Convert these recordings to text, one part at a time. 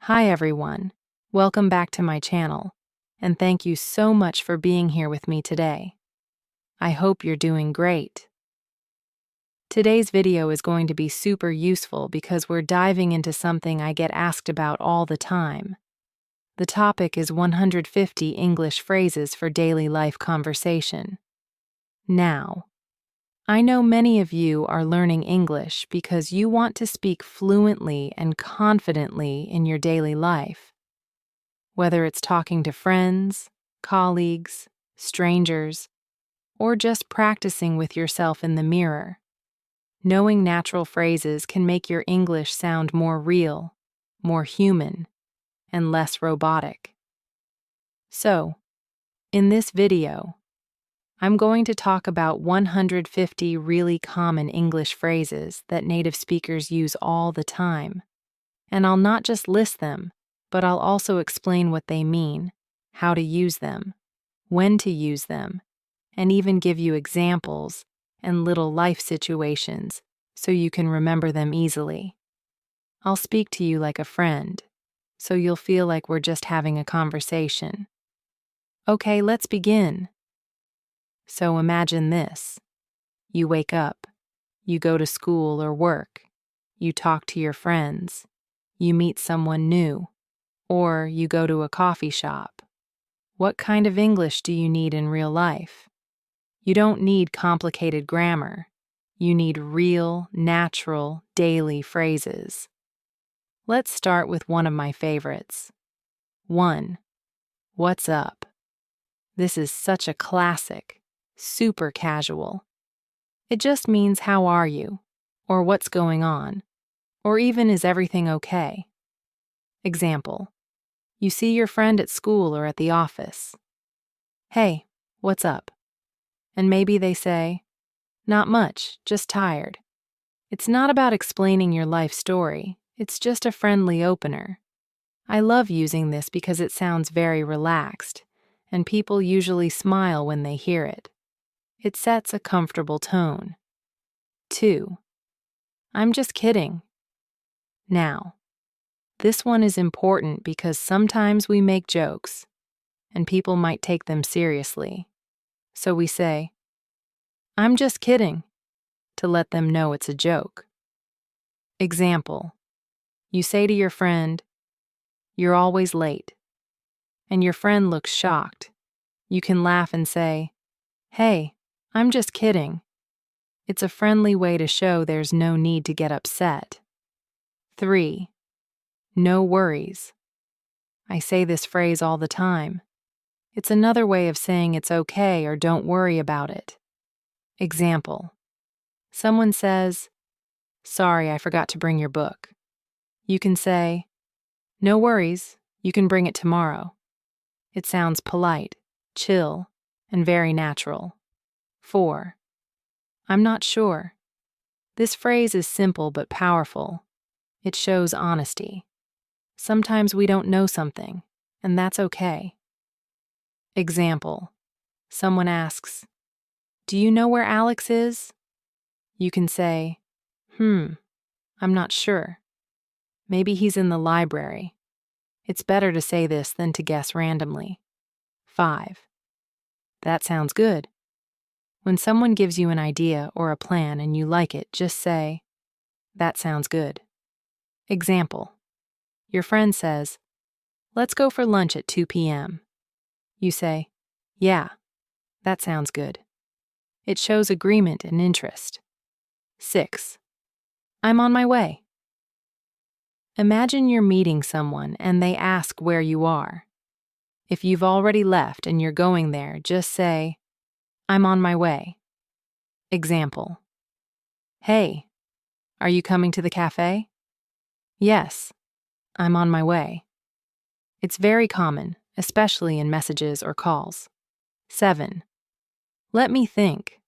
Hi everyone, welcome back to my channel, and thank you so much for being here with me today. I hope you're doing great. Today's video is going to be super useful because we're diving into something I get asked about all the time. The topic is 150 English phrases for daily life conversation. Now, I know many of you are learning English because you want to speak fluently and confidently in your daily life. Whether it's talking to friends, colleagues, strangers, or just practicing with yourself in the mirror, knowing natural phrases can make your English sound more real, more human, and less robotic. So, in this video, I'm going to talk about 150 really common English phrases that native speakers use all the time. And I'll not just list them, but I'll also explain what they mean, how to use them, when to use them, and even give you examples and little life situations so you can remember them easily. I'll speak to you like a friend, so you'll feel like we're just having a conversation. Okay, let's begin. So imagine this. You wake up, you go to school or work, you talk to your friends, you meet someone new, or you go to a coffee shop. What kind of English do you need in real life? You don't need complicated grammar. You need real, natural, daily phrases. Let's start with one of my favorites. 1. What's up? This is such a classic, super casual. It just means how are you, or what's going on, or even is everything okay? Example. You see your friend at school or at the office. Hey, what's up? And maybe they say, not much, just tired. It's not about explaining your life story, it's just a friendly opener. I love using this because it sounds very relaxed, and people usually smile when they hear it. It sets a comfortable tone. 2. I'm just kidding. Now, this one is important because sometimes we make jokes, and people might take them seriously. So we say, I'm just kidding, to let them know it's a joke. Example. You say to your friend, you're always late, and your friend looks shocked. You can laugh and say, hey, I'm just kidding. It's a friendly way to show there's no need to get upset. 3. No worries. I say this phrase all the time. It's another way of saying it's okay or don't worry about it. Example. Someone says, sorry, I forgot to bring your book. You can say, no worries, you can bring it tomorrow. It sounds polite, chill, and very natural. 4. I'm not sure. This phrase is simple but powerful. It shows honesty. Sometimes we don't know something, and that's okay. Example. Someone asks, do you know where Alex is? You can say, I'm not sure. Maybe he's in the library. It's better to say this than to guess randomly. 5. That sounds good. When someone gives you an idea or a plan and you like it, just say, that sounds good. Example. Your friend says, let's go for lunch at 2 p.m. You say, yeah, that sounds good. It shows agreement and interest. 6. I'm on my way. Imagine you're meeting someone and they ask where you are. If you've already left and you're going there, just say, I'm on my way. Example. Hey, are you coming to the cafe? Yes, I'm on my way. It's very common, especially in messages or calls. 7. Let me think.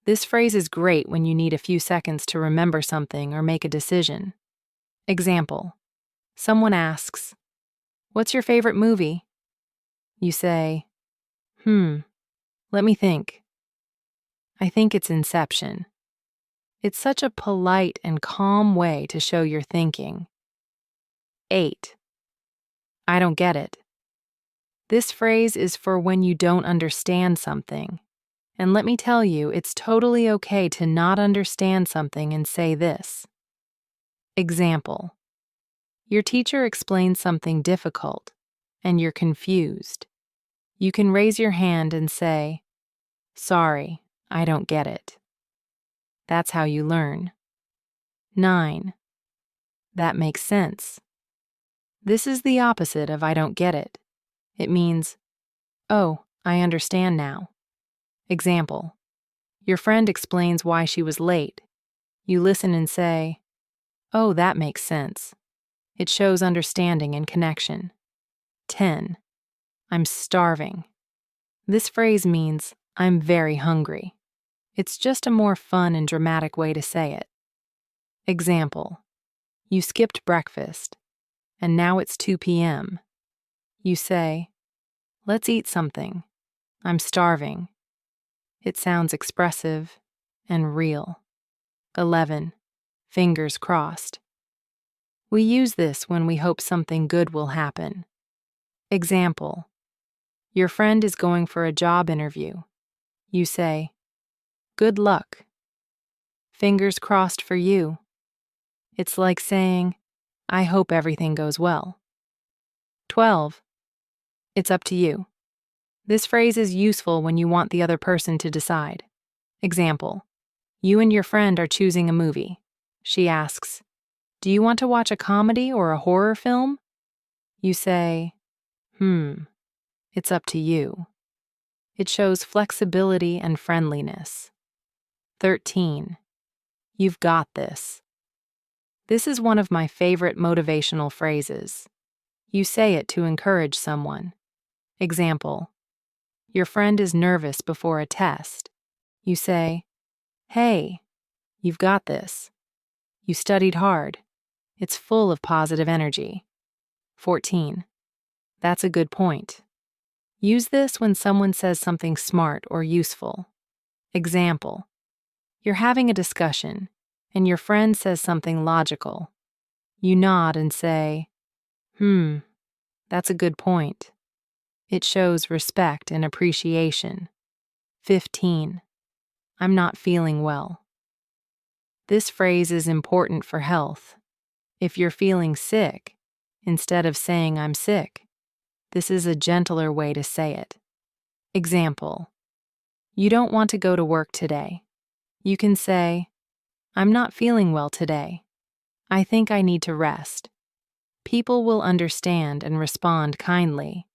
This phrase is great when you need a few seconds to remember something or make a decision. Example. Someone asks, what's your favorite movie? You say, let me think. I think it's Inception. It's such a polite and calm way to show you're thinking. 8. I don't get it. This phrase is for when you don't understand something. And let me tell you, it's totally okay to not understand something and say this. Example: your teacher explains something difficult, and you're confused. You can raise your hand and say, "Sorry, I don't get it." That's how you learn. 9. That makes sense. This is the opposite of I don't get it. It means, oh, I understand now. Example: your friend explains why she was late. You listen and say, oh, that makes sense. It shows understanding and connection. 10. I'm starving. This phrase means I'm very hungry. It's just a more fun and dramatic way to say it. Example: you skipped breakfast, and now it's 2 p.m. You say, let's eat something. I'm starving. It sounds expressive and real. 11. Fingers crossed. We use this when we hope something good will happen. Example: your friend is going for a job interview. You say, good luck. Fingers crossed for you. It's like saying, I hope everything goes well. 12. It's up to you. This phrase is useful when you want the other person to decide. Example: you and your friend are choosing a movie. She asks, do you want to watch a comedy or a horror film? You say, it's up to you. It shows flexibility and friendliness. 13. You've got this. This is one of my favorite motivational phrases. You say it to encourage someone. Example: your friend is nervous before a test. You say, hey, you've got this. You studied hard. It's full of positive energy. 14. That's a good point. Use this when someone says something smart or useful. Example: you're having a discussion, and your friend says something logical. You nod and say, that's a good point. It shows respect and appreciation. 15. I'm not feeling well. This phrase is important for health. If you're feeling sick, instead of saying I'm sick, this is a gentler way to say it. Example: you don't want to go to work today. You can say, I'm not feeling well today. I think I need to rest. People will understand and respond kindly.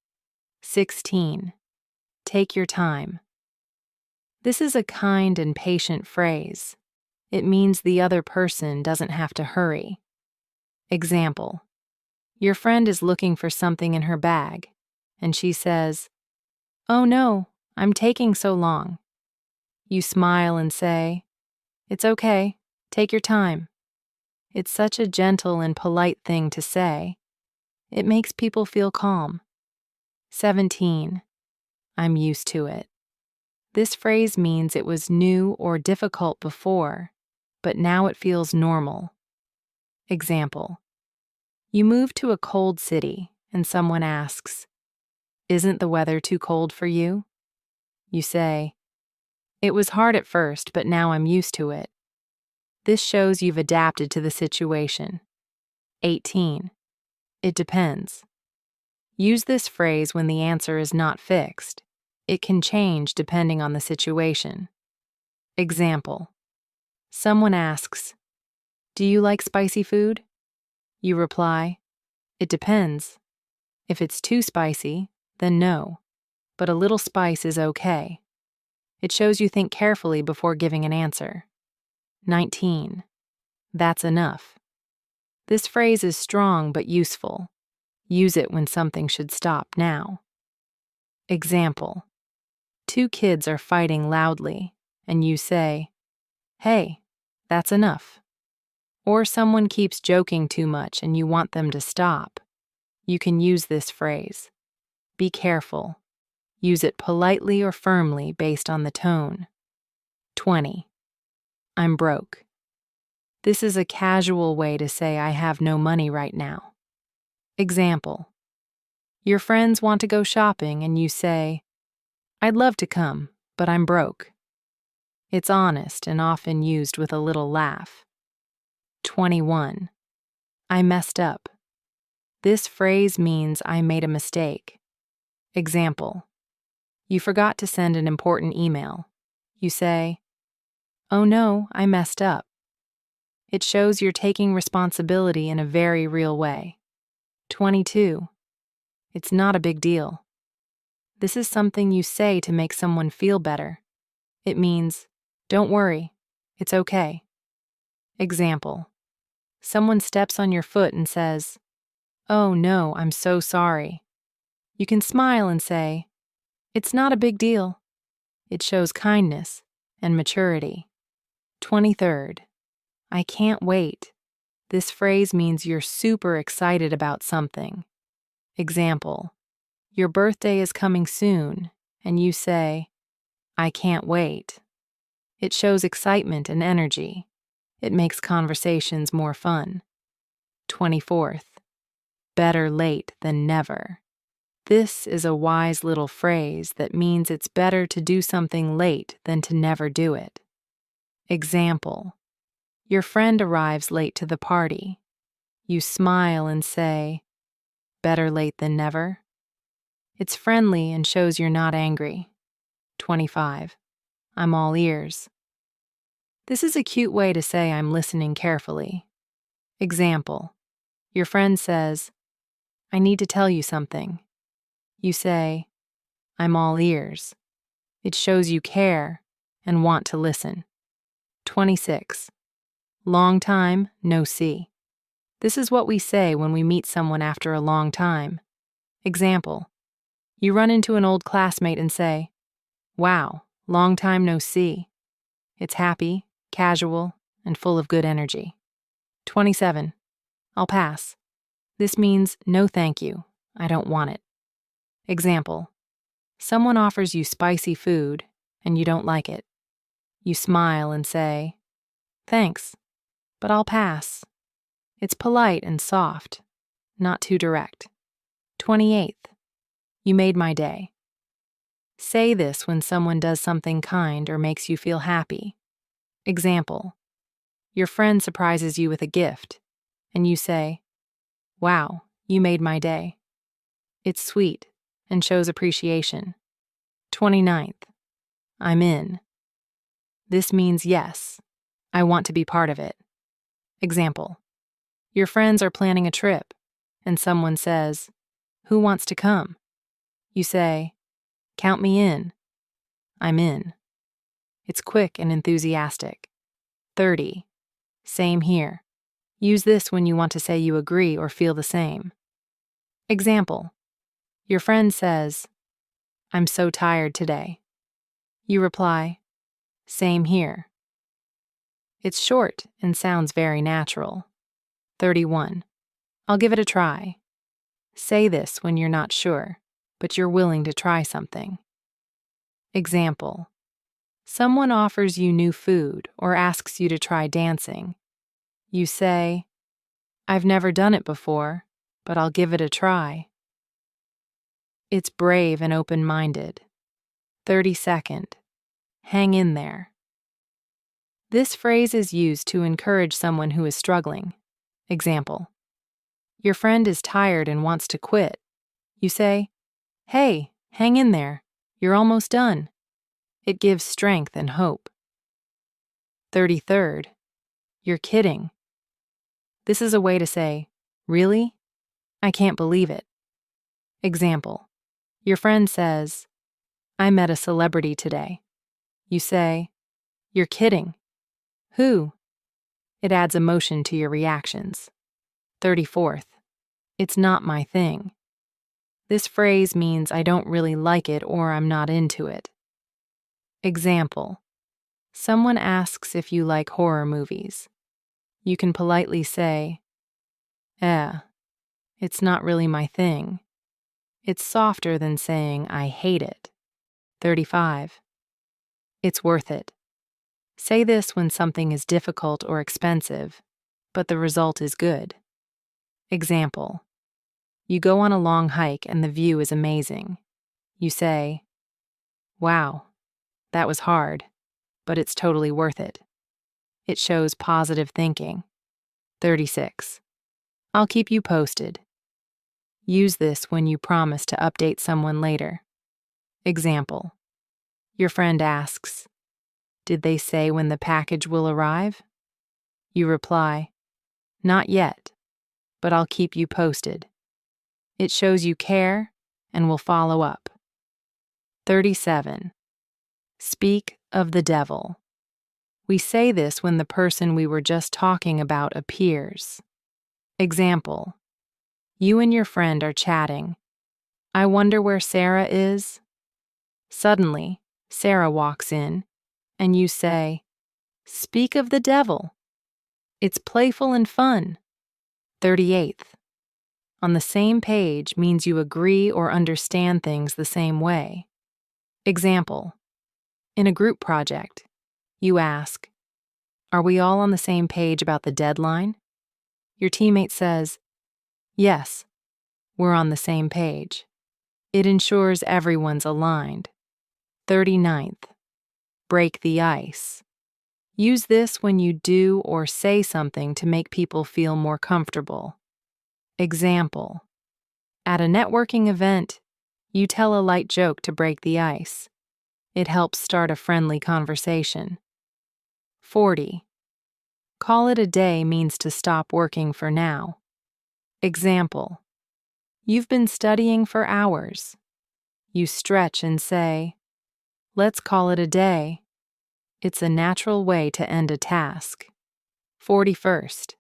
16. Take your time. This is a kind and patient phrase. It means the other person doesn't have to hurry. Example: your friend is looking for something in her bag, and she says, oh no, I'm taking so long. You smile and say, it's okay, take your time. It's such a gentle and polite thing to say. It makes people feel calm. 17. I'm used to it. This phrase means it was new or difficult before, but now it feels normal. Example: you move to a cold city and someone asks, isn't the weather too cold for you? You say, it was hard at first, but now I'm used to it. This shows you've adapted to the situation. 18. It depends. Use this phrase when the answer is not fixed. It can change depending on the situation. Example: someone asks, do you like spicy food? You reply, it depends. If it's too spicy, then no, but a little spice is okay. It shows you think carefully before giving an answer. 19. That's enough. This phrase is strong but useful. Use it when something should stop now. Example: two kids are fighting loudly, and you say, hey, that's enough. Or someone keeps joking too much and you want them to stop. You can use this phrase. Be careful. Use it politely or firmly based on the tone. 20. I'm broke. This is a casual way to say I have no money right now. Example: Your friends want to go shopping and you say, I'd love to come, but I'm broke. It's honest and often used with a little laugh. 21. I messed up. This phrase means I made a mistake. Example: you forgot to send an important email. You say, oh no, I messed up. It shows you're taking responsibility in a very real way. 22. It's not a big deal. This is something you say to make someone feel better. It means, don't worry, it's okay. Example: someone steps on your foot and says, oh no, I'm so sorry. You can smile and say, it's not a big deal. It shows kindness and maturity. 23rd. I can't wait. This phrase means you're super excited about something. Example: your birthday is coming soon, and you say, I can't wait. It shows excitement and energy. It makes conversations more fun. 24th. Better late than never. This is a wise little phrase that means it's better to do something late than to never do it. Example: your friend arrives late to the party. You smile and say, better late than never. It's friendly and shows you're not angry. 25. I'm all ears. This is a cute way to say I'm listening carefully. Example: your friend says, I need to tell you something. You say, I'm all ears. It shows you care and want to listen. 26. Long time, no see. This is what we say when we meet someone after a long time. Example: you run into an old classmate and say, wow, long time no see. It's happy, casual, and full of good energy. 27. I'll pass. This means no thank you, I don't want it. Example: someone offers you spicy food and you don't like it. You smile and say, thanks, but I'll pass. It's polite and soft, not too direct. 28th. You made my day. Say this when someone does something kind or makes you feel happy. Example: your friend surprises you with a gift, and you say, wow, you made my day. It's sweet and shows appreciation. 29th. I'm in. This means yes, I want to be part of it. Example: your friends are planning a trip, and someone says, who wants to come? You say, count me in. I'm in. It's quick and enthusiastic. 30. Same here. Use this when you want to say you agree or feel the same. Example: your friend says, I'm so tired today. You reply, same here. It's short and sounds very natural. 31. I'll give it a try. Say this when you're not sure, but you're willing to try something. Example: someone offers you new food or asks you to try dancing. You say, I've never done it before, but I'll give it a try. It's brave and open-minded. 32nd. Hang in there. This phrase is used to encourage someone who is struggling. Example: your friend is tired and wants to quit. You say, hey, hang in there. You're almost done. It gives strength and hope. 33rd. You're kidding. This is a way to say, really? I can't believe it. Example: your friend says, I met a celebrity today. You say, you're kidding. Who? It adds emotion to your reactions. 34th. It's not my thing. This phrase means I don't really like it or I'm not into it. Example: someone asks if you like horror movies. You can politely say, it's not really my thing. It's softer than saying I hate it. 35. It's worth it. Say this when something is difficult or expensive, but the result is good. Example: You go on a long hike and the view is amazing. You say, "Wow, that was hard, but it's totally worth it." It shows positive thinking. 36. I'll keep you posted. Use this when you promise to update someone later. Example. Your friend asks, "Did they say when the package will arrive?" You reply, "Not yet, but I'll keep you posted." It shows you care and will follow up. 37. Speak of the devil. We say this when the person we were just talking about appears. Example. You and your friend are chatting. "I wonder where Sarah is?" Suddenly, Sarah walks in, and you say, "Speak of the devil." It's playful and fun. 38th. On the same page means you agree or understand things the same way. Example. In a group project, you ask, "Are we all on the same page about the deadline?" Your teammate says, "Yes, we're on the same page." It ensures everyone's aligned. 39th. Break the ice. Use this when you do or say something to make people feel more comfortable. Example. At a networking event, you tell a light joke to break the ice. It helps start a friendly conversation. 40. Call it a day means to stop working for now. Example. You've been studying for hours. You stretch and say, "Let's call it a day." It's a natural way to end a task. 41st.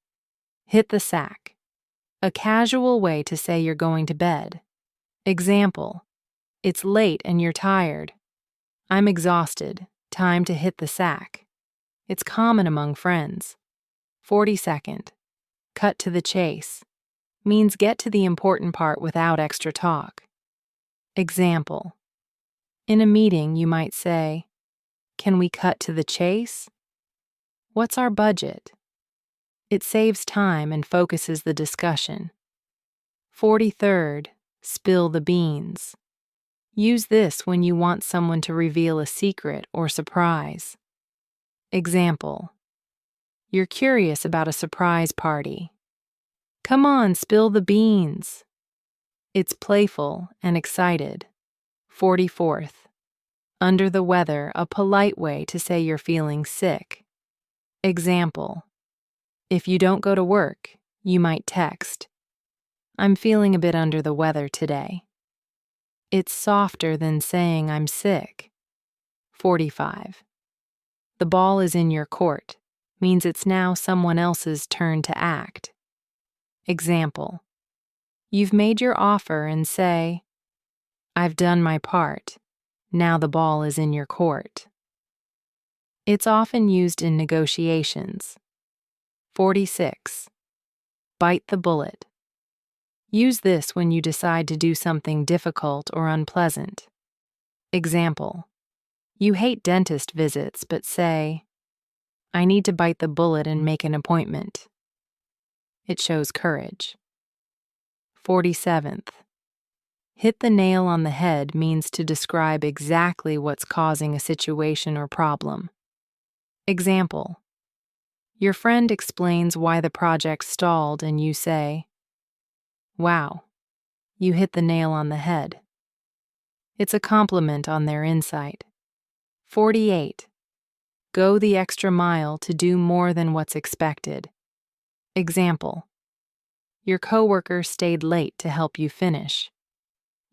Hit the sack. A casual way to say you're going to bed. Example. It's late and you're tired. "I'm exhausted. Time to hit the sack." It's common among friends. 42nd. Cut to the chase. Means get to the important part without extra talk. Example. In a meeting, you might say, "Can we cut to the chase?" What's our budget? It saves time and focuses the discussion. 43rd. Spill the beans. Use this when you want someone to reveal a secret or surprise. Example. You're curious about a surprise party. "Come on, spill the beans." It's playful and excited. 44th. Under the weather, a polite way to say you're feeling sick. Example. If you don't go to work, you might text, "I'm feeling a bit under the weather today." It's softer than saying "I'm sick." 45. The ball is in your court means it's now someone else's turn to act. Example. You've made your offer and say, "I've done my part. Now the ball is in your court." It's often used in negotiations. 46. Bite the bullet. Use this when you decide to do something difficult or unpleasant. Example. You hate dentist visits but say, "I need to bite the bullet and make an appointment." It shows courage. 47th. Hit the nail on the head means to describe exactly what's causing a situation or problem. Example. Your friend explains why the project stalled and you say, "Wow, you hit the nail on the head." It's a compliment on their insight. 48. Go the extra mile to do more than what's expected. Example. Your coworker stayed late to help you finish.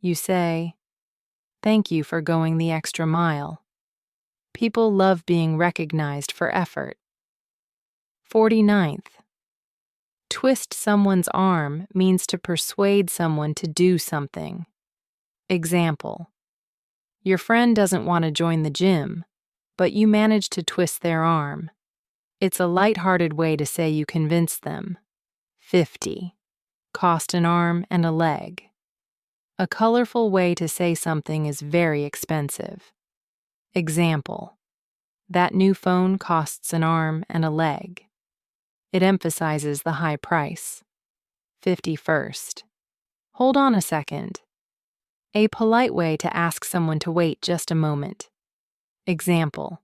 You say, "Thank you for going the extra mile." People love being recognized for effort. 49th. Twist someone's arm means to persuade someone to do something. Example. Your friend doesn't want to join the gym, but you manage to twist their arm. It's a lighthearted way to say you convinced them. 50. Cost an arm and a leg. A colorful way to say something is very expensive. Example. That new phone costs an arm and a leg. It emphasizes the high price. 51st. Hold on a second. A polite way to ask someone to wait just a moment. Example.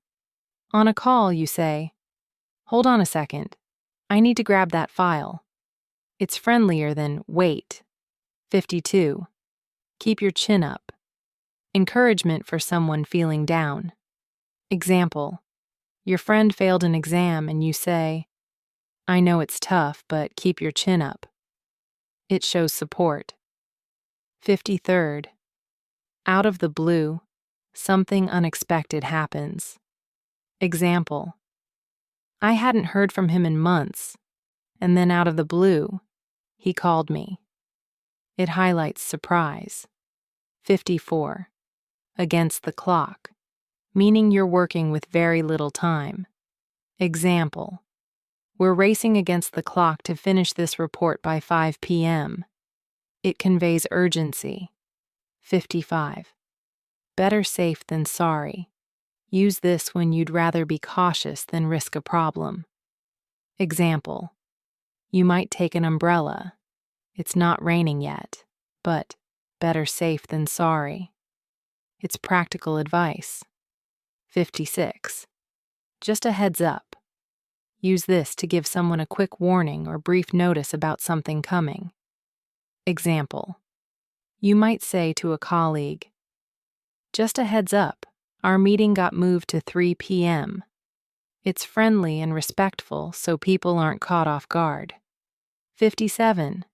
On a call, you say, hold on a second. I need to grab that file. It's friendlier than wait. 52. Keep your chin up. Encouragement for someone feeling down. Example. Your friend failed an exam and you say, I know it's tough, but keep your chin up. It shows support. 53rd. Out of the blue, something unexpected happens. Example. I hadn't heard from him in months, and then out of the blue, he called me. It highlights surprise. 54. Against the clock, meaning you're working with very little time. Example. We're racing against the clock to finish this report by 5 p.m. It conveys urgency. 55. Better safe than sorry. Use this when you'd rather be cautious than risk a problem. Example. You might take an umbrella. It's not raining yet, but better safe than sorry. It's practical advice. 56. Just a heads up. Use this to give someone a quick warning or brief notice about something coming. Example. You might say to a colleague, just a heads up, our meeting got moved to 3 p.m. It's friendly and respectful so people aren't caught off guard. 57.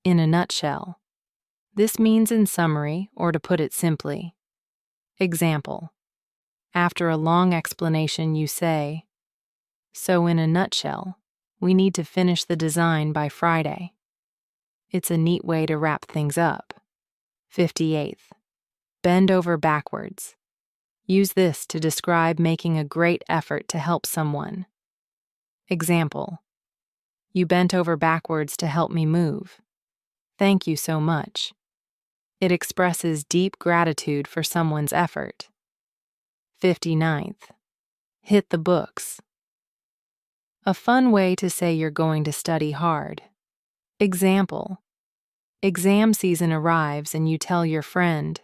In a nutshell. This means in summary, or to put it simply. Example. After a long explanation, you say, so in a nutshell, we need to finish the design by Friday. It's a neat way to wrap things up. 58th. Bend over backwards. Use this to describe making a great effort to help someone. Example. You bent over backwards to help me move. Thank you so much. It expresses deep gratitude for someone's effort. 59th. Hit the books. A fun way to say you're going to study hard. Example. Exam season arrives and you tell your friend,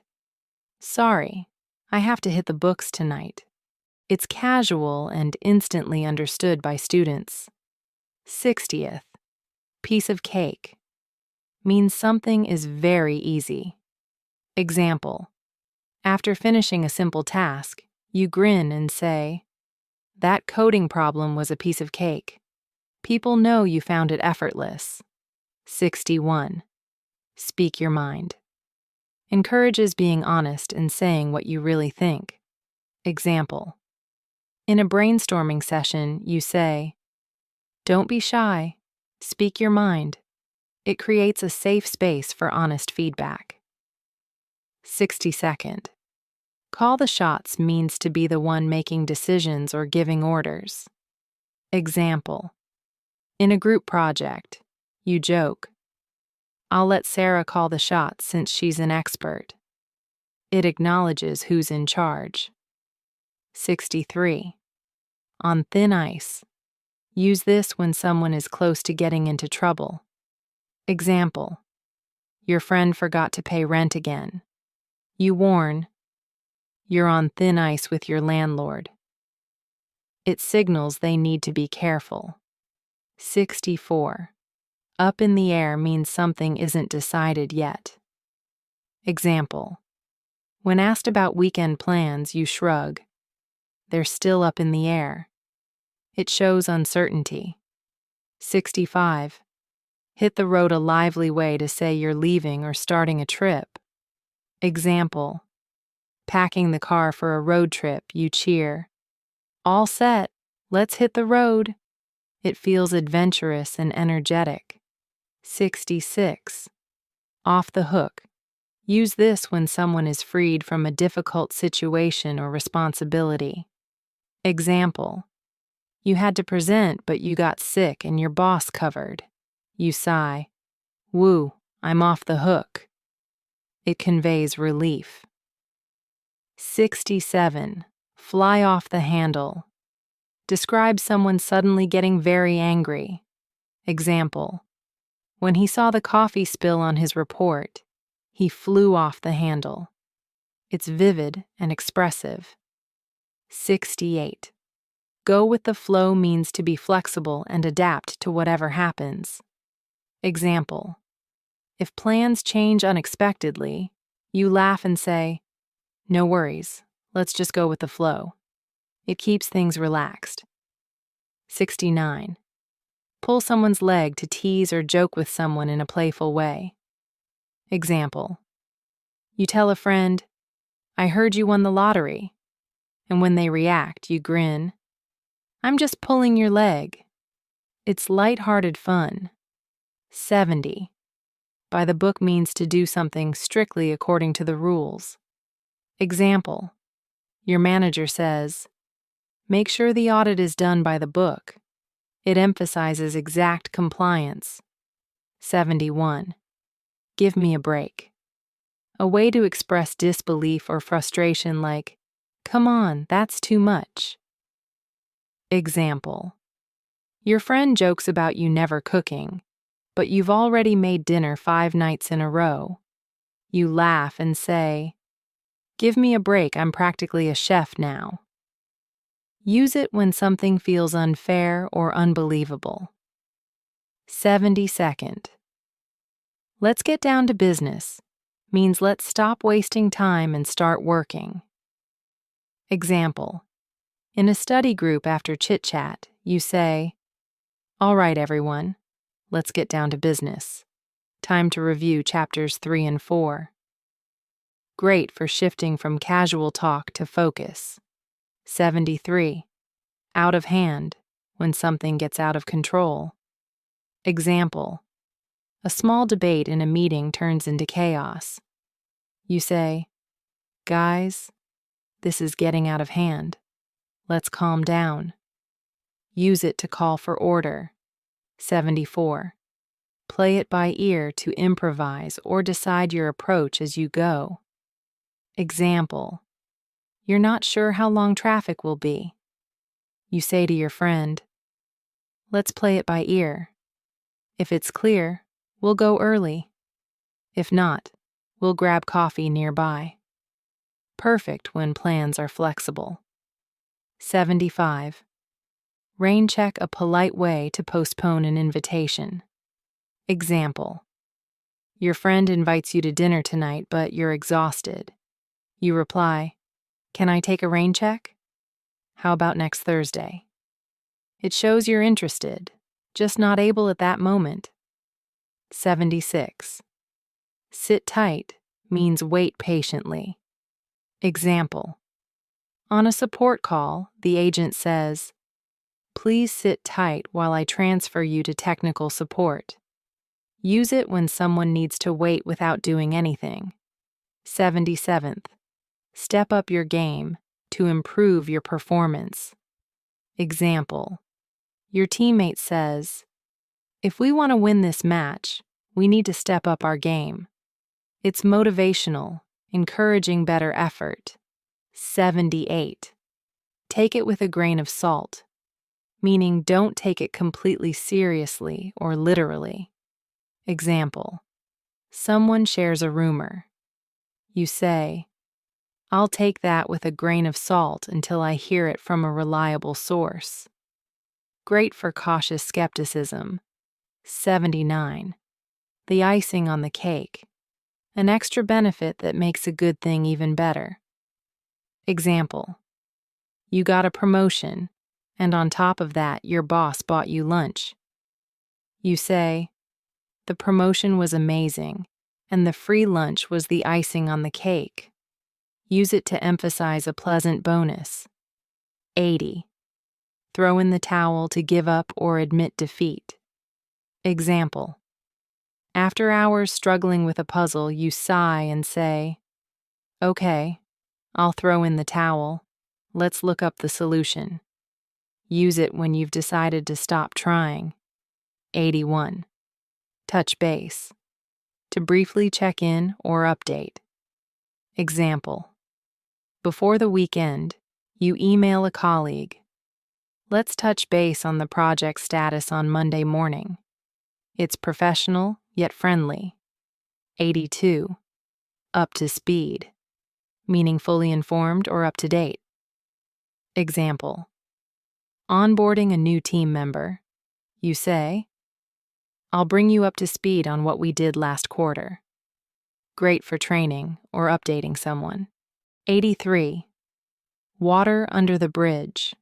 sorry, I have to hit the books tonight. It's casual and instantly understood by students. 60th. Piece of cake. Means something is very easy. Example. After finishing a simple task, you grin and say, that coding problem was a piece of cake. People know you found it effortless. 61. Speak your mind. Encourages being honest and saying what you really think. Example. In a brainstorming session, you say, don't be shy. Speak your mind. It creates a safe space for honest feedback. 62nd. Call the shots means to be the one making decisions or giving orders. Example. In a group project, you joke, I'll let Sarah call the shots since she's an expert. It acknowledges who's in charge. 63. On thin ice. Use this when someone is close to getting into trouble. Example. Your friend forgot to pay rent again. You warn, you're on thin ice with your landlord. It signals they need to be careful. 64. Up in the air means something isn't decided yet. Example. When asked about weekend plans, you shrug. They're still up in the air. It shows uncertainty. 65. Hit the road a lively way to say you're leaving or starting a trip. Example. Packing the car for a road trip, you cheer. All set, let's hit the road. It feels adventurous and energetic. 66. Off the hook. Use this when someone is freed from a difficult situation or responsibility. Example. You had to present, but you got sick and your boss covered. You sigh. Woo, I'm off the hook. It conveys relief. 67. Fly off the handle. Describe someone suddenly getting very angry. Example. When he saw the coffee spill on his report, he flew off the handle. It's vivid and expressive. 68. Go with the flow means to be flexible and adapt to whatever happens. Example: if plans change unexpectedly, you laugh and say, "No worries, let's just go with the flow." It keeps things relaxed. 69. Pull someone's leg to tease or joke with someone in a playful way. Example: you tell a friend, "I heard you won the lottery." And when they react, you grin, "I'm just pulling your leg." It's light-hearted fun. 70. By the book means to do something strictly according to the rules. Example: your manager says, "Make sure the audit is done by the book." It emphasizes exact compliance. 71. Give me a break. A way to express disbelief or frustration like, "Come on, that's too much." Example: your friend jokes about you never cooking, but you've already made dinner 5 nights in a row. You laugh and say, "Give me a break, I'm practically a chef now." Use it when something feels unfair or unbelievable. 72nd. Let's get down to business means let's stop wasting time and start working. Example: in a study group after chit-chat, you say, "All right, everyone, let's get down to business. Time to review chapters 3 and 4. Great for shifting from casual talk to focus. 73. Out of hand, when something gets out of control. Example: a small debate in a meeting turns into chaos. You say, "Guys, this is getting out of hand. Let's calm down." Use it to call for order. 74. Play it by ear to improvise or decide your approach as you go. Example: you're not sure how long traffic will be. You say to your friend, "Let's play it by ear. If it's clear, we'll go early. If not, we'll grab coffee nearby." Perfect when plans are flexible. 75. Rain check a polite way to postpone an invitation. Example: your friend invites you to dinner tonight, but you're exhausted. You reply, "Can I take a rain check? How about next Thursday?" It shows you're interested, just not able at that moment. 76. Sit tight means wait patiently. Example: on a support call, the agent says, "Please sit tight while I transfer you to technical support." Use it when someone needs to wait without doing anything. 77th. Step up your game to improve your performance. Example: your teammate says, "If we want to win this match, we need to step up our game." It's motivational, encouraging better effort. 78. Take it with a grain of salt, meaning don't take it completely seriously or literally. Example: someone shares a rumor. You say, "I'll take that with a grain of salt until I hear it from a reliable source." Great for cautious skepticism. 79. The icing on the cake. An extra benefit that makes a good thing even better. Example: you got a promotion, and on top of that, your boss bought you lunch. You say, "The promotion was amazing, and the free lunch was the icing on the cake." Use it to emphasize a pleasant bonus. 80. Throw in the towel to give up or admit defeat. Example: after hours struggling with a puzzle, you sigh and say, "Okay, I'll throw in the towel. Let's look up the solution." Use it when you've decided to stop trying. 81. Touch base. To briefly check in or update. Example: before the weekend, you email a colleague, "Let's touch base on the project status on Monday morning." It's professional yet friendly. 82. Up to speed, meaning fully informed or up to date. Example: onboarding a new team member. You say, "I'll bring you up to speed on what we did last quarter." Great for training or updating someone. 83. Water under the bridge.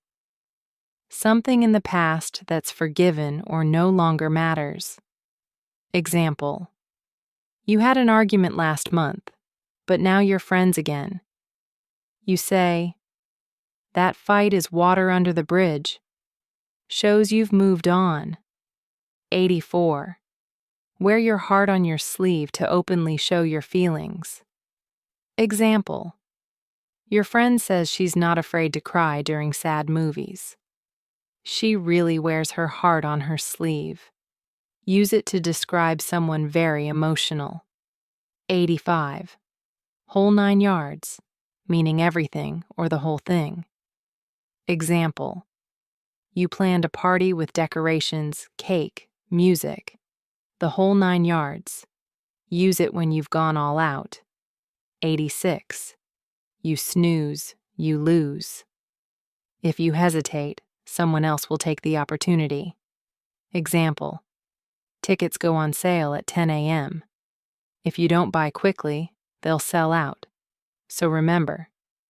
Something in the past that's forgiven or no longer matters. Example: you had an argument last month, but now you're friends again. You say, "That fight is water under the bridge." Shows you've moved on. 84. Wear your heart on your sleeve to openly show your feelings. Example: your friend says she's not afraid to cry during sad movies. She really wears her heart on her sleeve. Use it to describe someone very emotional. 85. Whole 9 yards, meaning everything or the whole thing. Example: you planned a party with decorations, cake, music, the whole 9 yards. Use it when you've gone all out. 86. You snooze, you lose. If you hesitate, someone else will take the opportunity. Example: tickets go on sale at 10 a.m. If you don't buy quickly, they'll sell out. So remember,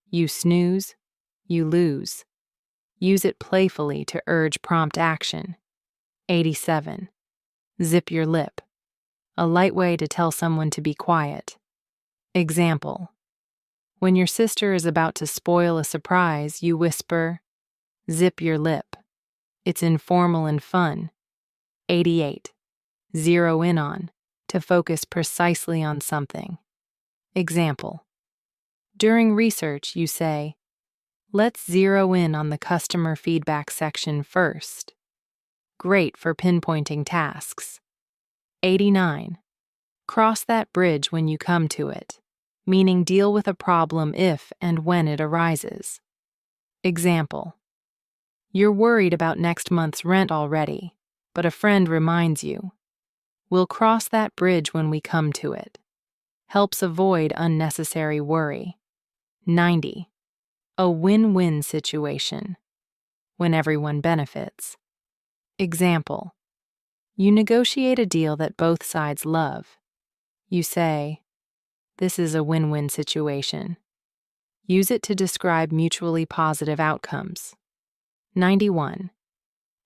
you snooze, you lose. Use it playfully to urge prompt action. 87. Zip your lip. A light way to tell someone to be quiet. Example: when your sister is about to spoil a surprise, you whisper, "Zip your lip." It's informal and fun. 88. Zero in on, to focus precisely on something. Example: during research, you say, "Let's zero in on the customer feedback section first." Great for pinpointing tasks. 89. Cross that bridge when you come to it, meaning deal with a problem if and when it arises. Example: you're worried about next month's rent already, but a friend reminds you. We'll cross that bridge when we come to it. Helps avoid unnecessary worry. 90. A win-win situation, when everyone benefits. Example: you negotiate a deal that both sides love. You say, "This is a win-win situation." Use it to describe mutually positive outcomes. 91.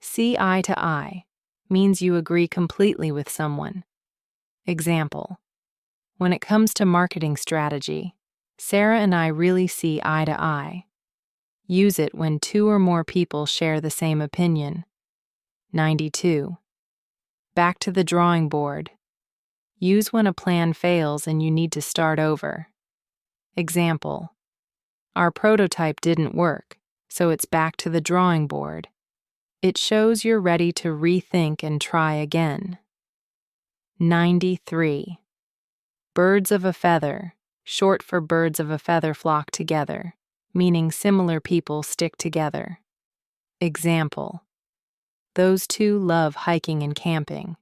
See eye to eye, means you agree completely with someone. Example: when it comes to marketing strategy, Sarah and I really see eye to eye. Use it when 2 or more people share the same opinion. 92. Back to the drawing board. Use when a plan fails and you need to start over. Example: our prototype didn't work, so it's back to the drawing board. It shows you're ready to rethink and try again. 93. Birds of a feather, short for birds of a feather flock together, meaning similar people stick together. Example: those two love hiking and camping.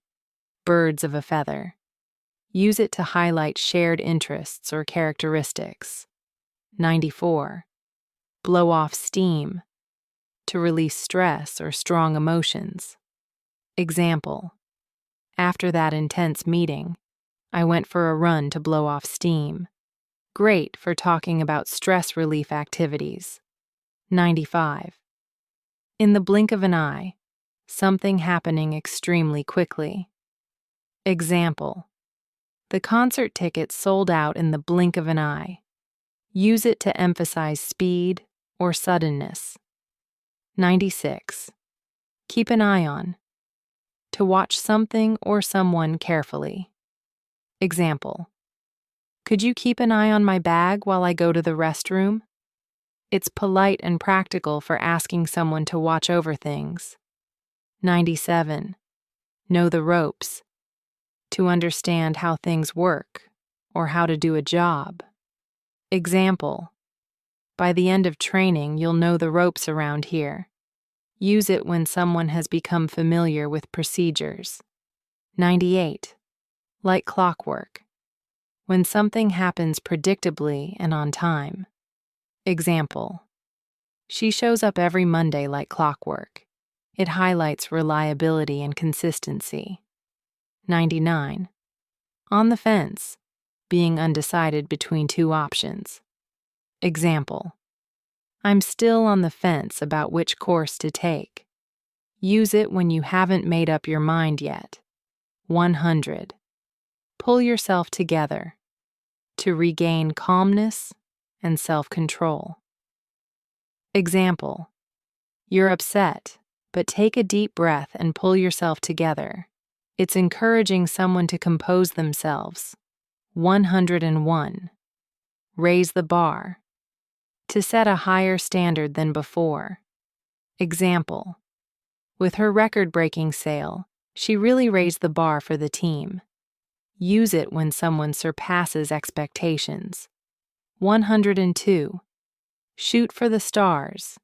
Birds of a feather. Use it to highlight shared interests or characteristics. 94. Blow off steam, to release stress or strong emotions. Example: after that intense meeting, I went for a run to blow off steam. Great for talking about stress relief activities. 95. In the blink of an eye, something happening extremely quickly. Example: the concert tickets sold out in the blink of an eye. Use it to emphasize speed or suddenness. 96. Keep an eye on, to watch something or someone carefully. Example: could you keep an eye on my bag while I go to the restroom? It's polite and practical for asking someone to watch over things. 97. Know the ropes, to understand how things work or how to do a job. Example: by the end of training, you'll know the ropes around here. Use it when someone has become familiar with procedures. 98. Like clockwork. When something happens predictably and on time. Example. She shows up every Monday like clockwork. It highlights reliability and consistency. 99. On the fence. Being undecided between two options. Example. I'm still on the fence about which course to take. Use it when you haven't made up your mind yet. 100. Pull yourself together. To regain calmness and self-control. Example. You're upset, but take a deep breath and pull yourself together. It's encouraging someone to compose themselves. 101. Raise the bar. To set a higher standard than before. Example. With her record-breaking sale, she really raised the bar for the team. Use it when someone surpasses expectations. 102. Shoot for the stars.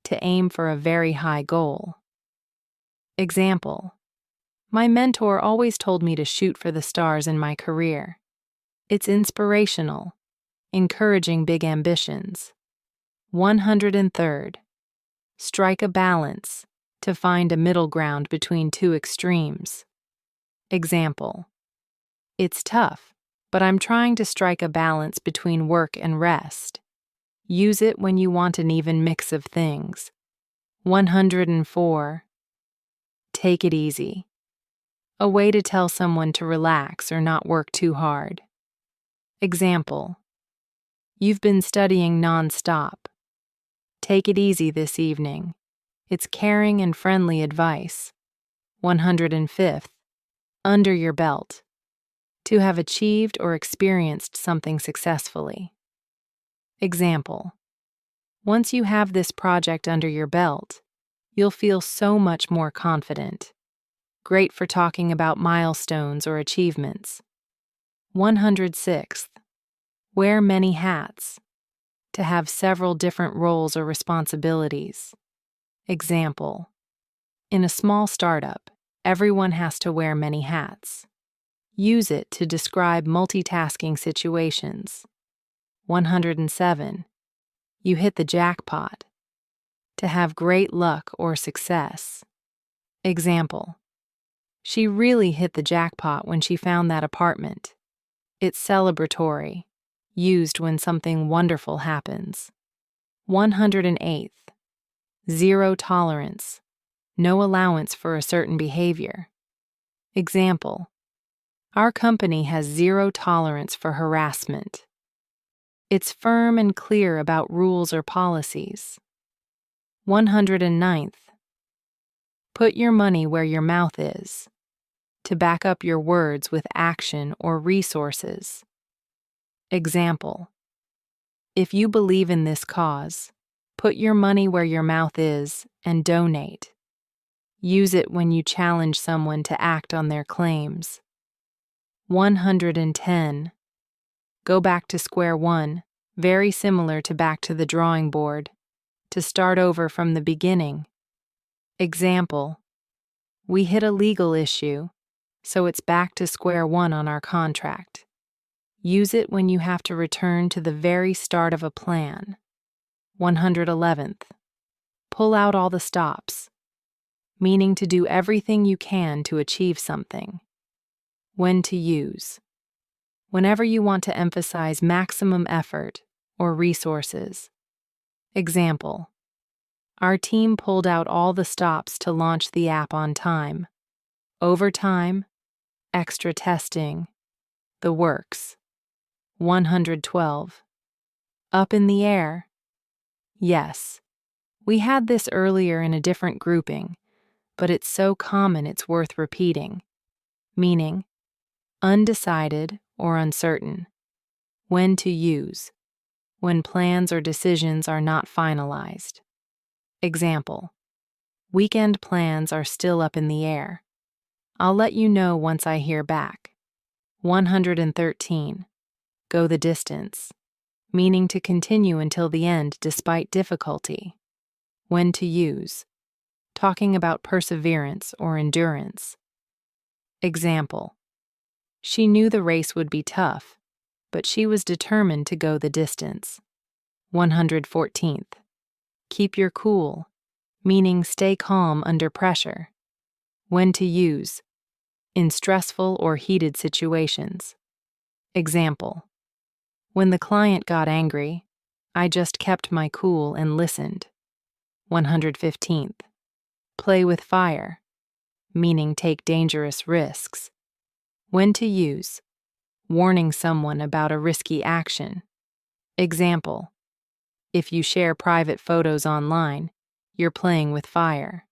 To aim for a very high goal. Example. My mentor always told me to shoot for the stars in my career. It's inspirational, encouraging big ambitions. 103. Strike a balance. To find a middle ground between two extremes. Example. It's tough, but I'm trying to strike a balance between work and rest. Use it when you want an even mix of things. 104. Take it easy. A way to tell someone to relax or not work too hard. Example. You've been studying non-stop. Take it easy this evening. It's caring and friendly advice. 105th. Under your belt. To have achieved or experienced something successfully. Example. Once you have this project under your belt, you'll feel so much more confident. Great for talking about milestones or achievements. 106th. Wear many hats. To have several different roles or responsibilities. Example. In a small startup, everyone has to wear many hats. Use it to describe multitasking situations. 107. You hit the jackpot. To have great luck or success. Example. She really hit the jackpot when she found that apartment. It's celebratory, used when something wonderful happens. 108th. Zero tolerance. No allowance for a certain behavior. Example. Our company has zero tolerance for harassment. It's firm and clear about rules or policies. 109th. Put your money where your mouth is. To back up your words with action or resources. Example. If you believe in this cause, put your money where your mouth is and donate. Use it when you challenge someone to act on their claims. 110. Go back to square one, very similar to back to the drawing board. To start over from the beginning. Example. We hit a legal issue, so it's back to square one on our contract. Use it when you have to return to the very start of a plan. 111th. Pull out all the stops. Meaning to do everything you can to achieve something. When to use. Whenever you want to emphasize maximum effort or resources. Example. Our team pulled out all the stops to launch the app on time. Overtime, extra testing, the works. 112. Up in the air. Yes, we had this earlier in a different grouping, but it's so common it's worth repeating. Meaning, undecided or uncertain. When to use. When plans or decisions are not finalized. Example. Weekend plans are still up in the air. I'll let you know once I hear back. 113. Go the distance. Meaning to continue until the end despite difficulty. When to use. Talking about perseverance or endurance. Example: she knew the race would be tough, but she was determined to go the distance. 114th. Keep your cool, meaning stay calm under pressure. When to use: in stressful or heated situations. Example: when the client got angry, I just kept my cool and listened. 115th. Play with fire, meaning take dangerous risks. When to use: warning someone about a risky action. Example: if you share private photos online, you're playing with fire.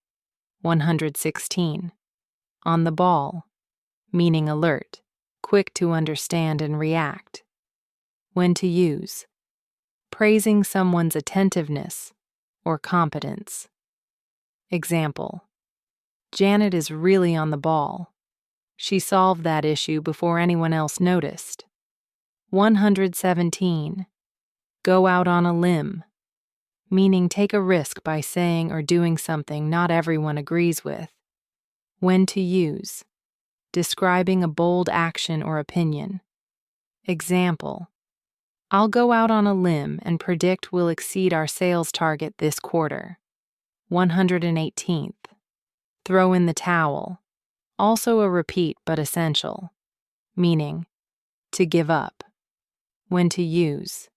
116. On the ball, meaning alert, quick to understand and react. When to use: praising someone's attentiveness or competence. Example: Janet is really on the ball. She solved that issue before anyone else noticed. 117. Go out on a limb, meaning take a risk by saying or doing something not everyone agrees with. When to use: describing a bold action or opinion. Example: I'll go out on a limb and predict we'll exceed our sales target this quarter. 118th. Throw in the towel, also a repeat but essential, meaning to give up. When to use: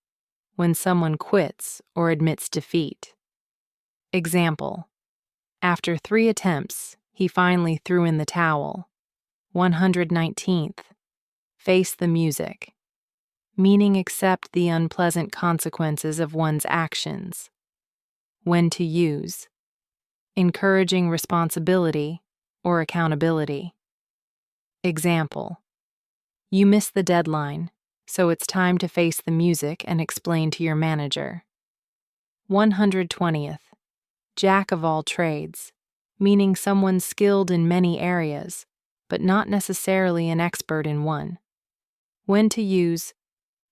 when someone quits or admits defeat. Example: after 3 attempts, he finally threw in the towel. 119th. Face the music, meaning accept the unpleasant consequences of one's actions. When to use: encouraging responsibility or accountability. Example: you missed the deadline, so it's time to face the music and explain to your manager. 120th. Jack of all trades, meaning someone skilled in many areas, but not necessarily an expert in one. When to use: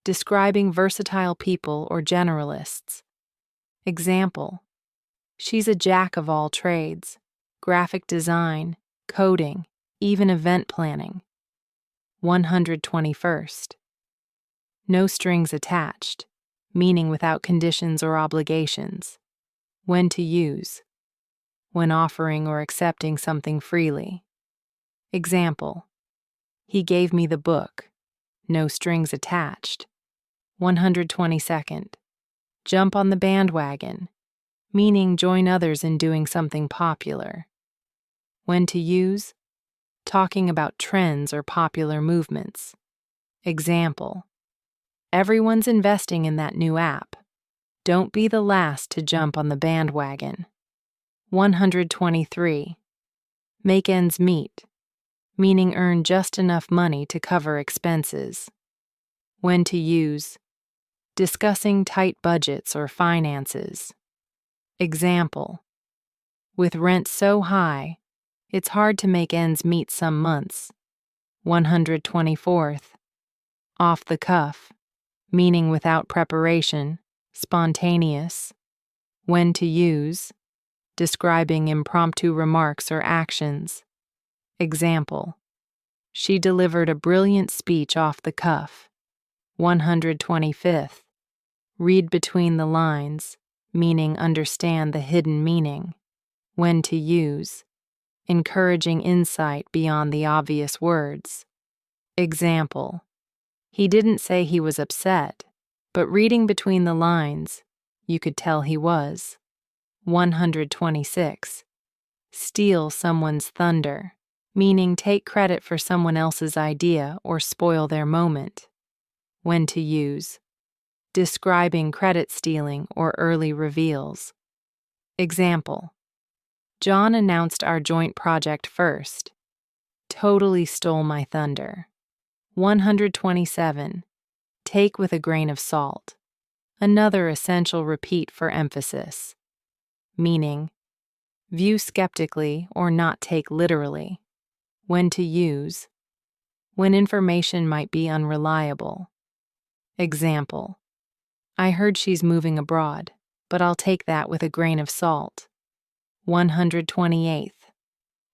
describing versatile people or generalists. Example: she's a jack of all trades, graphic design, coding, even event planning. 121st. No strings attached, meaning without conditions or obligations. When to use: when offering or accepting something freely. Example: he gave me the book, no strings attached. 122nd. Jump on the bandwagon, meaning join others in doing something popular. When to use: talking about trends or popular movements. Example: everyone's investing in that new app. Don't be the last to jump on the bandwagon. 123. Make ends meet, meaning earn just enough money to cover expenses. When to use: discussing tight budgets or finances. Example: with rent so high, it's hard to make ends meet some months. 124th. Off the cuff, meaning without preparation, spontaneous. When to use: describing impromptu remarks or actions. Example: she delivered a brilliant speech off the cuff. 125th. Read between the lines, meaning understand the hidden meaning. When to use: encouraging insight beyond the obvious words. Example: he didn't say he was upset, but reading between the lines, you could tell he was. 126. Steal someone's thunder, meaning take credit for someone else's idea or spoil their moment. When to use: describing credit stealing or early reveals. Example: John announced our joint project first. Totally stole my thunder. 127. Take with a grain of salt. Another essential repeat for emphasis. Meaning: view skeptically or not take literally. When to use: when information might be unreliable. Example: I heard she's moving abroad, but I'll take that with a grain of salt. 128th.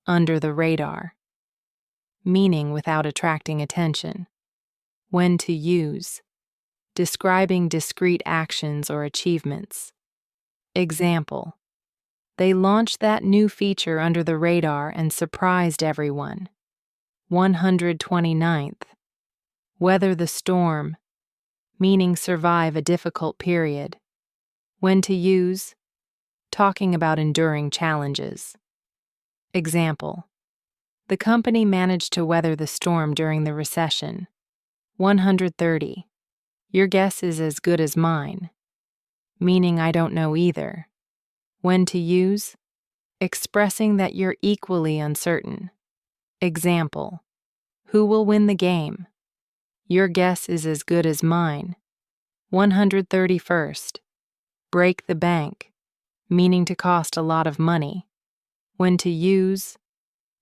Under the radar. meaning without attracting attention. When to use, describing discrete actions or achievements. Example, they launched that new feature under the radar and surprised everyone. 129th, weather the storm, meaning survive a difficult period. When to use, talking about enduring challenges. Example, the company managed to weather the storm during the recession. 130, your guess is as good as mine, meaning I don't know either. When to use, expressing that you're equally uncertain. Example, who will win the game? Your guess is as good as mine. 131st, break the bank, meaning to cost a lot of money. When to use,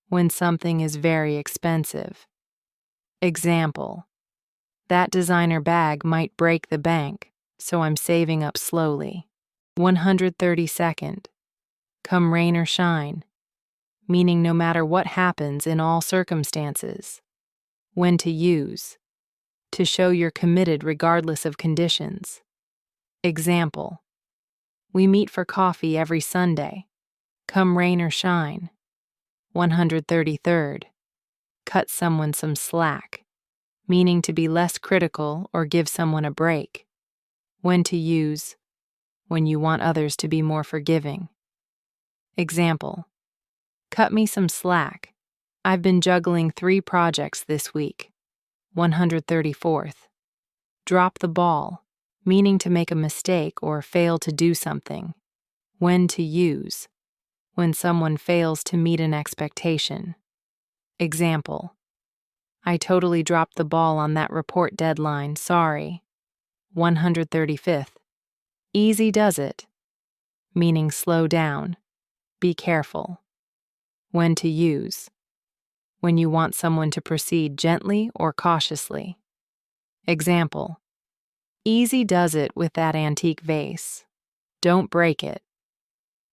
when something is very expensive. Example, that designer bag might break the bank, so I'm saving up slowly. 132nd, come rain or shine, meaning no matter what happens in all circumstances. When to use, to show you're committed regardless of conditions. Example, we meet for coffee every Sunday, come rain or shine. 133rd, cut someone some slack, meaning to be less critical or give someone a break. When to use, when you want others to be more forgiving. Example, cut me some slack. I've been juggling 3 projects this week. 134th, drop the ball, meaning to make a mistake or fail to do something. When to use, when someone fails to meet an expectation. Example, I totally dropped the ball on that report deadline, sorry. 135th, easy does it, meaning slow down, be careful. When to use, when you want someone to proceed gently or cautiously. Example, easy does it with that antique vase, don't break it.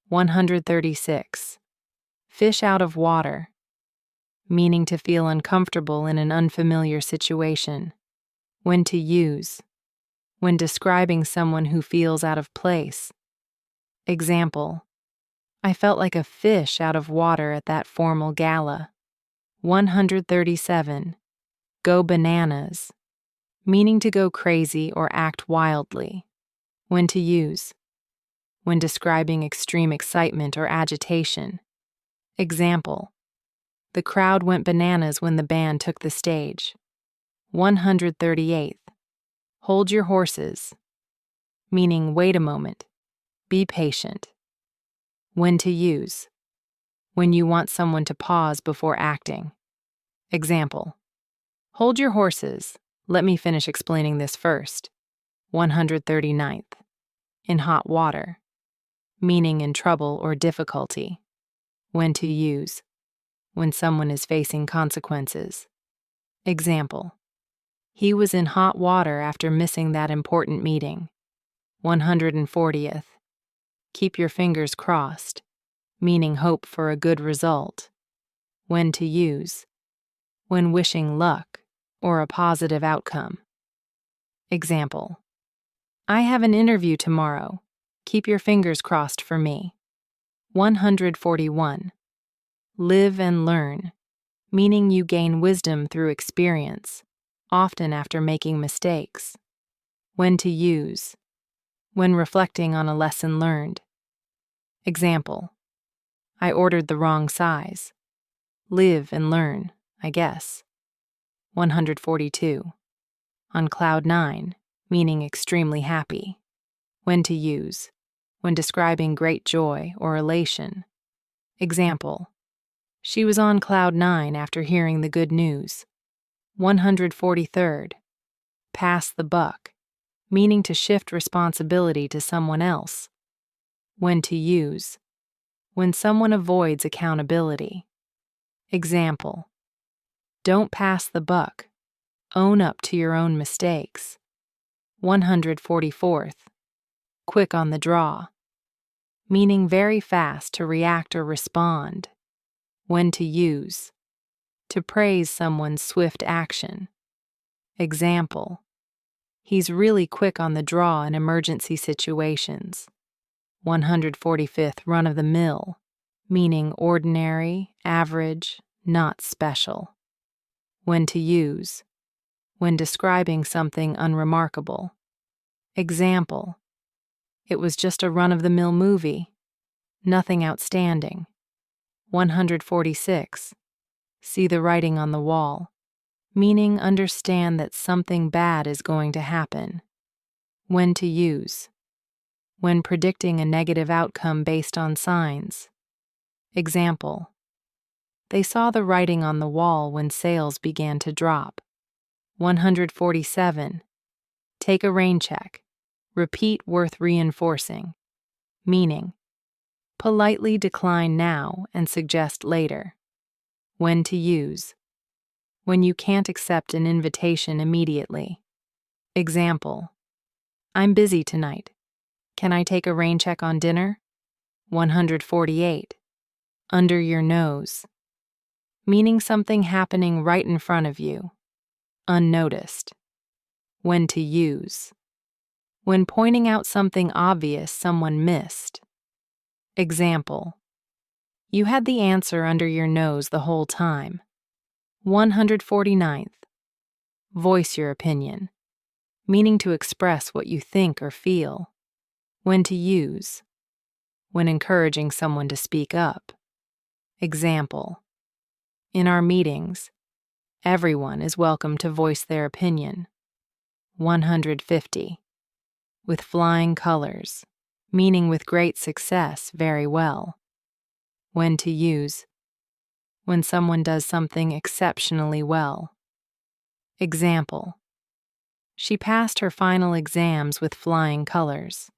136, fish out of water, meaning to feel uncomfortable in an unfamiliar situation. When to use, when describing someone who feels out of place. Example, I felt like a fish out of water at that formal gala. 137, go bananas, meaning to go crazy or act wildly. When to use, when describing extreme excitement or agitation. Example, the crowd went bananas when the band took the stage. 138th, hold your horses, meaning wait a moment, be patient. When to use, when you want someone to pause before acting. Example, hold your horses, let me finish explaining this first. 139th, in hot water, meaning in trouble or difficulty. When to use, when someone is facing consequences. Example, he was in hot water after missing that important meeting. 140th, keep your fingers crossed, meaning hope for a good result. When to use, when wishing luck or a positive outcome. Example, I have an interview tomorrow, keep your fingers crossed for me. 141, live and learn, meaning you gain wisdom through experience, often after making mistakes. When to use, when reflecting on a lesson learned. Example, I ordered the wrong size. Live and learn, I guess. 142, on cloud 9, meaning extremely happy. When to use, when describing great joy or elation. Example, she was on cloud 9 after hearing the good news. 143rd, pass the buck, meaning to shift responsibility to someone else. When to use, when someone avoids accountability. Example, don't pass the buck, own up to your own mistakes. 144th, quick on the draw, meaning very fast to react or respond. When to use, To praise someone's swift action. Example: he's really quick on the draw in emergency situations. 145th run-of-the-mill, meaning ordinary, average, not special. When to use. When describing something unremarkable. Example: it was just a run-of-the-mill movie. Nothing outstanding. 146. See the writing on the wall, meaning understand that something bad is going to happen. When to use. When predicting a negative outcome based on signs. Example: they saw the writing on the wall when sales began to drop. 147. Take a rain check. Repeat worth reinforcing. Meaning: politely decline now and suggest later. When to use. When you can't accept an invitation immediately. Example: I'm busy tonight. Can I take a rain check on dinner? 148. Under your nose. Meaning something happening right in front of you. Unnoticed. When to use. When pointing out something obvious someone missed. Example: you had the answer under your nose the whole time. 149th. Voice your opinion. Meaning to express what you think or feel. When to use. When encouraging someone to speak up. Example: in our meetings, everyone is welcome to voice their opinion. 150. With flying colors, meaning with great success, very well. When to use. When someone does something exceptionally well. Example: she passed her final exams with flying colors.